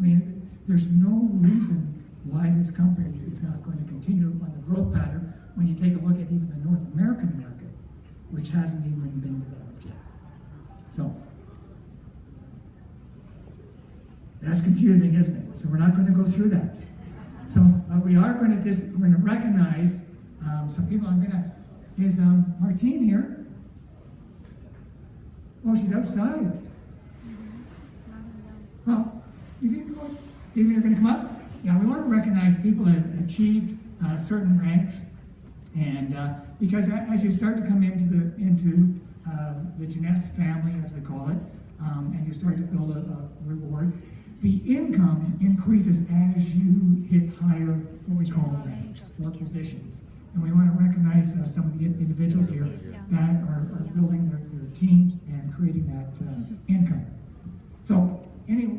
mean, there's no reason why this company is not going to continue on the growth pattern when you take a look at even the North American market, which hasn't even been developed yet. So, that's confusing, isn't it? So we're not going to go through that. So we are going to recognize some people. Is Martine here? Oh, she's outside. Well, Stephen, you're going to come up? Yeah, we want to recognize people that have achieved certain ranks, and because as you start to come into the Jeunesse family, as we call it, and you start to build a reward, the income increases as you hit higher, what we call ranks, or positions. And we want to recognize some of the individuals here that are building their teams and creating that income. So, anyway,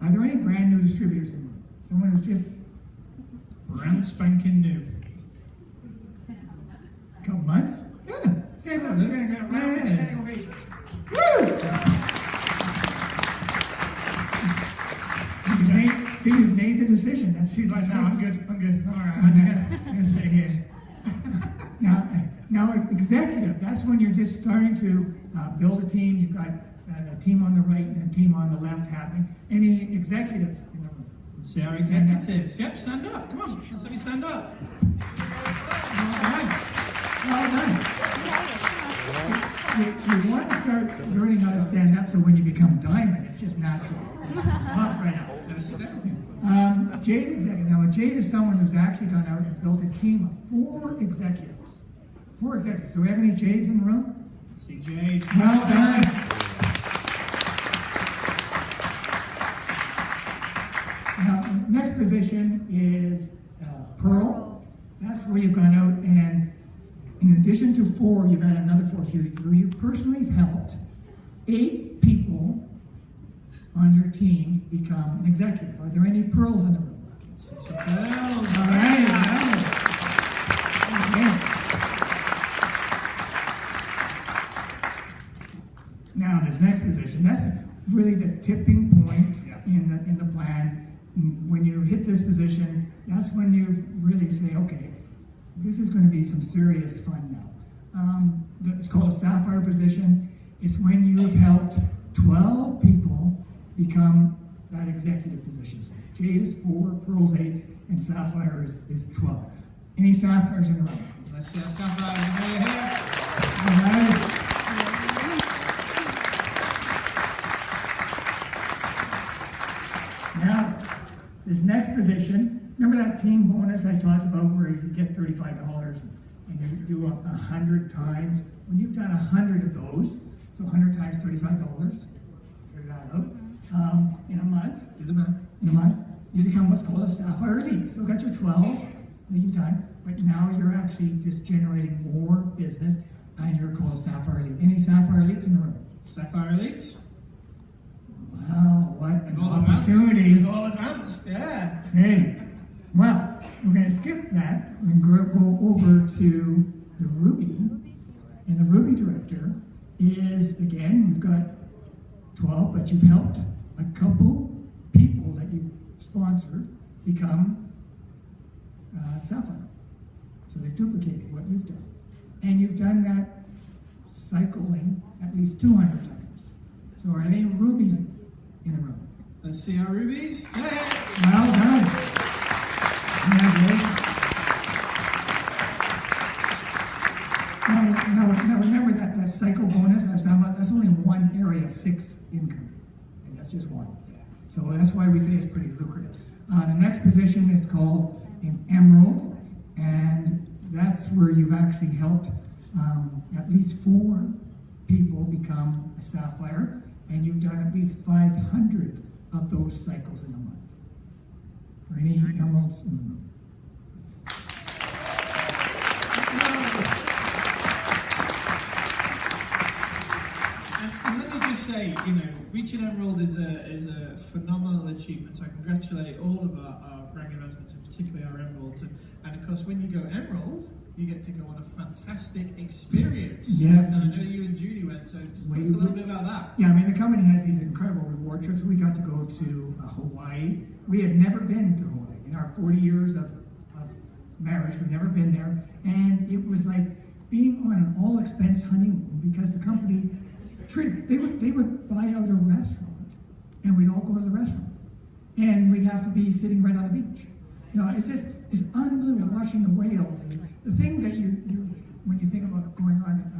are there any brand new distributors in the room? Someone who's just brand spanking new? A couple months? Yeah. Say hello. Standing ovation. Woo! She's made the decision. She's like, no, I'm good. All right, I'm going to stay here. Now, executive, that's when you're just starting to build a team. You've got a team on the right and a team on the left happening. Any executives in the room? See our executives. Yep, stand up. Come on, let's let me stand up. Well done. You want to start learning how to stand up so when you become diamond, it's just natural. Pop right up. Sit down. Jade executive. Now, Jade is someone who's actually gone out and built a team of 4 executives. 4 executives. Do we have any Jades in the room? See Jade. Well done. Now, next position is Pearl. That's where you've gone out, and in addition to 4, you've had another 4 series where you've personally helped 8 people on your team become an executive. Are there any pearls in the room? Pearls. All right. Okay. Now, this next position, that's really the tipping point in the plan. When you hit this position, that's when you really say, okay, this is going to be some serious fun now. It's called a sapphire position. It's when you have helped 12 people become that executive position. So Jade is 4, Pearl's 8, and Sapphire is 12. Any Sapphires in the room? Let's see a Sapphire over here. All right. Now, this next position, remember that team bonus I talked about where you get $35 and you do 100 times? When you've done 100 of those, so 100 times $35, figure that out. In a month, do the math. In a month, you become what's called a Sapphire Elite. So got your 12 that you've done, but now you're actually just generating more business, and you're called a Sapphire Elite. Any Sapphire Elites in the room? Sapphire Elites. Wow, what an opportunity! All advanced, yeah. Hey, well, we're going to skip that and go over to the Ruby, and the Ruby director is again. You've got 12, but you've helped a couple people that you sponsored become Sapphire. So they duplicated what you've done. And you've done that cycling at least 200 times. So are there any rubies in the room? Let's see our rubies. Yeah. Well done. Congratulations. Now remember that cycle bonus I was talking about, that's only one area of 6 income. And that's just one. So that's why we say it's pretty lucrative. The next position is called an Emerald, and that's where you've actually helped at least 4 people become a Sapphire, and you've done at least 500 of those cycles in a month. Are any Emeralds in the room? And let me just say, reaching Emerald is a phenomenal achievement. So I congratulate all of our rank advancements, and particularly our Emeralds. And of course, when you go Emerald, you get to go on a fantastic experience. Yes. And I know you and Judy went, so just tell us a little bit about that. Yeah, I mean, the company has these incredible reward trips. We got to go to Hawaii. We had never been to Hawaii. In our 40 years of marriage, we've never been there. And it was like being on an all-expense honeymoon because the company they would buy out a restaurant and we'd all go to the restaurant. And we'd have to be sitting right on the beach. You know, it's unbelievable watching the whales and the things that you when you think about going on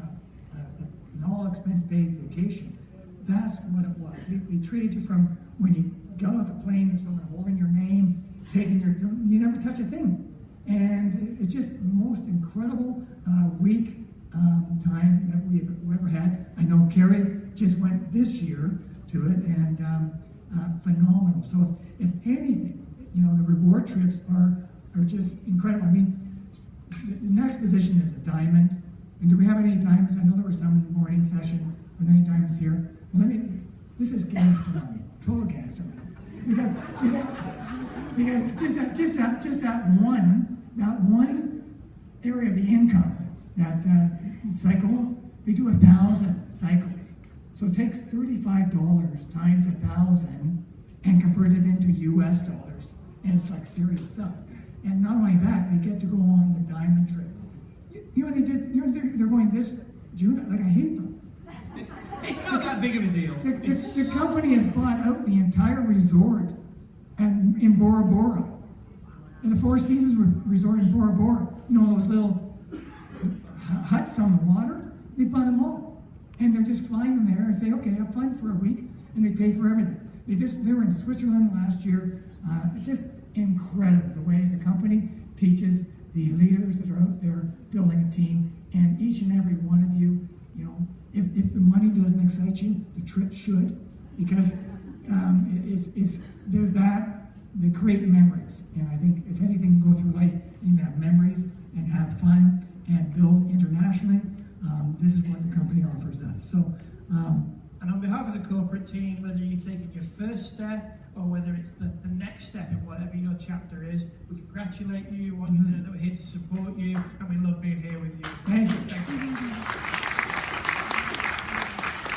an all-expense paid vacation. That's what it was. They treated you from when you got off the plane, there's someone holding your name, you never touch a thing. And it's just the most incredible week time that we've ever had. I know Carrie just went this year to it, and phenomenal. So if anything, you know, the reward trips are just incredible. I mean, the next position is a diamond. And do we have any diamonds? I know there were some in the morning session. Are there any diamonds here? Well, this is gangster money, total gangster money. Because just that one area of the income, that cycle, they do 1,000 cycles. So it takes $35 times 1,000 and convert it into US dollars. And it's like serious stuff. And not only that, they get to go on the diamond trip. You know what they did? You know, they're going this June. Like, I hate them. It's not that big of a deal. The company has bought out the entire resort in Bora Bora. And the Four Seasons Resort in Bora Bora. You know those little huts on the water? They buy them all. And they're just flying them there and say, okay, have fun for a week. And they pay for everything. They were in Switzerland last year. Just incredible the way the company teaches the leaders that are out there building a team. And each and every one of you, you know, if the money doesn't excite you, the trip should, because they create memories. And I think if anything, go through life, you can have memories and have fun and build internationally. This is what the company offers us. So, and on behalf of the corporate team, whether you're taking your first step or whether it's the next step in whatever your chapter is, we congratulate you. We want you to know that we're here to support you, and we love being here with you. Thank you. Thanks.